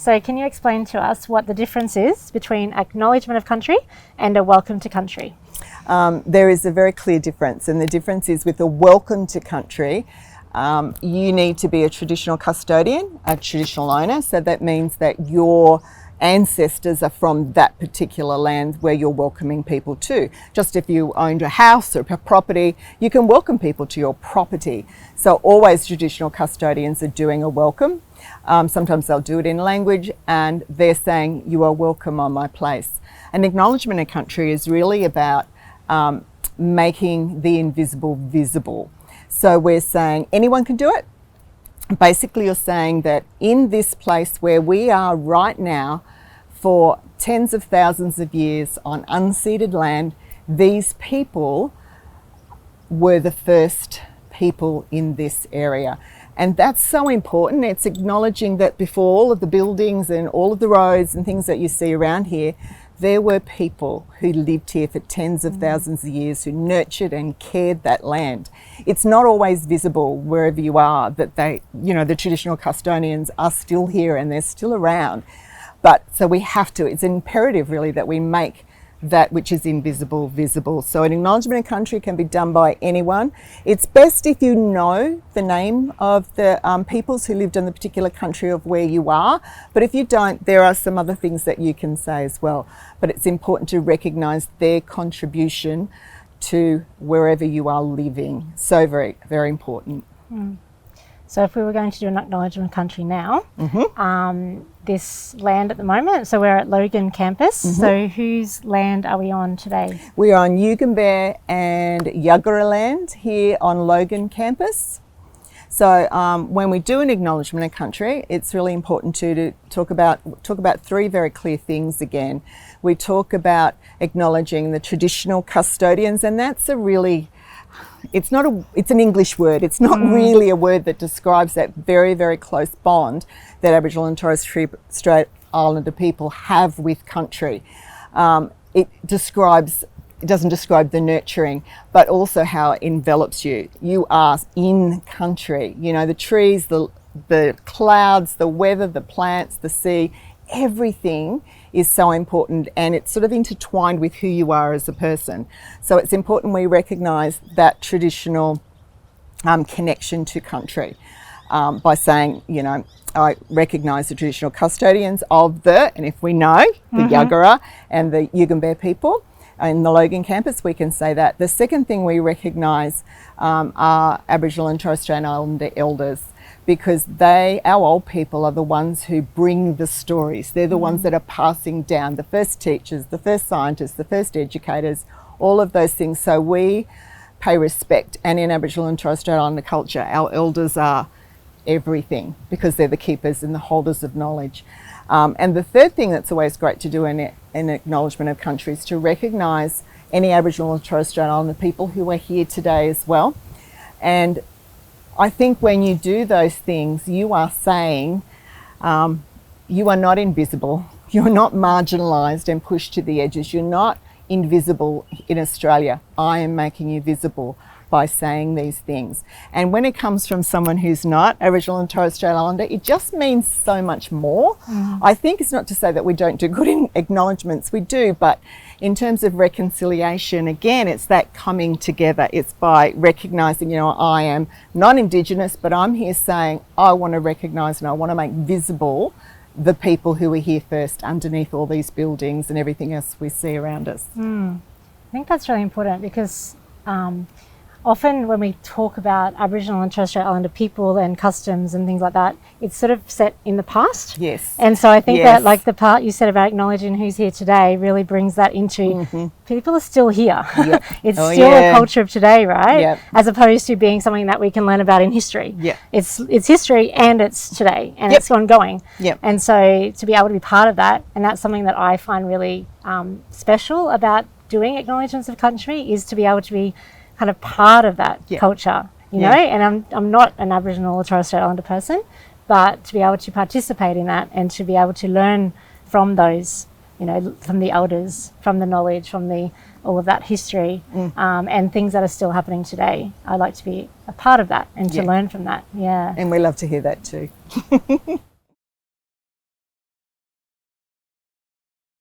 So can you explain to us what the difference is between Acknowledgement of Country and a Welcome to Country? There is a very clear difference, and the difference is with a Welcome to Country, you need to be a traditional custodian, a traditional owner, so that means that your ancestors are from that particular land where you're welcoming people to. Just if you owned a house or a property, you can welcome people to your property. So always traditional custodians are doing a welcome. Sometimes they'll do it in language, and they're saying, you are welcome on my place. An acknowledgement of country is really about making the invisible visible. So we're saying anyone can do it. Basically, you're saying that in this place where we are right now, for tens of thousands of years on unceded land, these people were the first people in this area. And that's so important. It's acknowledging that before all of the buildings and all of the roads and things that you see around here, there were people who lived here for tens of thousands of years, who nurtured and cared that land. It's not always visible wherever you are that they, the traditional custodians are still here and they're still around. But so we have to, it's imperative really that we make that which is invisible visible. So an acknowledgement of country can be done by anyone. It's best if you know the name of the peoples who lived in the particular country of where you are. But if you don't, there are some other things that you can say as well. But it's important to recognise their contribution to wherever you are living. So very, very important. So if we were going to do an acknowledgement of country now, this land at the moment, so we're at Logan campus, so whose land are we on today? We're on Yugambeh and Yuggera land here on Logan campus. So when we do an acknowledgement of country, it's really important to talk about three very clear things again. We talk about acknowledging the traditional custodians, and that's a really, it's an English word. It's not really a word that describes that very, very close bond that Aboriginal and Torres Strait Islander people have with country. It doesn't describe the nurturing, but also how it envelops you. You are in country. The trees, the clouds, the weather, the plants, the sea, everything is so important, and it's sort of intertwined with who you are as a person. So it's important we recognise that traditional connection to country by saying, I recognise the traditional custodians of and if we know, the Yuggera and the Yugambeh people in the Logan campus, we can say that. The second thing we recognise are Aboriginal and Torres Strait Islander elders, because our old people are the ones who bring the stories. They're the ones that are passing down, the first teachers, the first scientists, the first educators, all of those things. So we pay respect, and in Aboriginal and Torres Strait Islander culture, our elders are everything because they're the keepers and the holders of knowledge. And the third thing that's always great to do in acknowledgement of country is to recognise any Aboriginal and Torres Strait Islander people who are here today as well. And I think when you do those things, you are saying you are not invisible. You're not marginalised and pushed to the edges. You're not invisible in Australia. I am making you visible by saying these things. And when it comes from someone who's not Aboriginal and Torres Strait Islander, it just means so much more. I think it's not to say that we don't do good acknowledgements, we do, but in terms of reconciliation, again, it's that coming together. It's by recognising, I am not Indigenous, but I'm here saying I want to recognise and I want to make visible the people who were here first underneath all these buildings and everything else we see around us. I think that's really important because often when we talk about Aboriginal and Torres Strait Islander people and customs and things like that, it's sort of set in the past. Yes. And so I think that like the part you said about acknowledging who's here today really brings that into people are still here. It's still a culture of today, right? As opposed to being something that we can learn about in history. It's history and it's today and it's ongoing. And so to be able to be part of that, and that's something that I find really special about doing acknowledgements of country, is to be able to be kind of part of that culture, you know, and I'm not an Aboriginal or Torres Strait Islander person, but to be able to participate in that and to be able to learn from those, from the elders, from the knowledge, from all of that history, and things that are still happening today. I like to be a part of that and to learn from that. And we love to hear that too.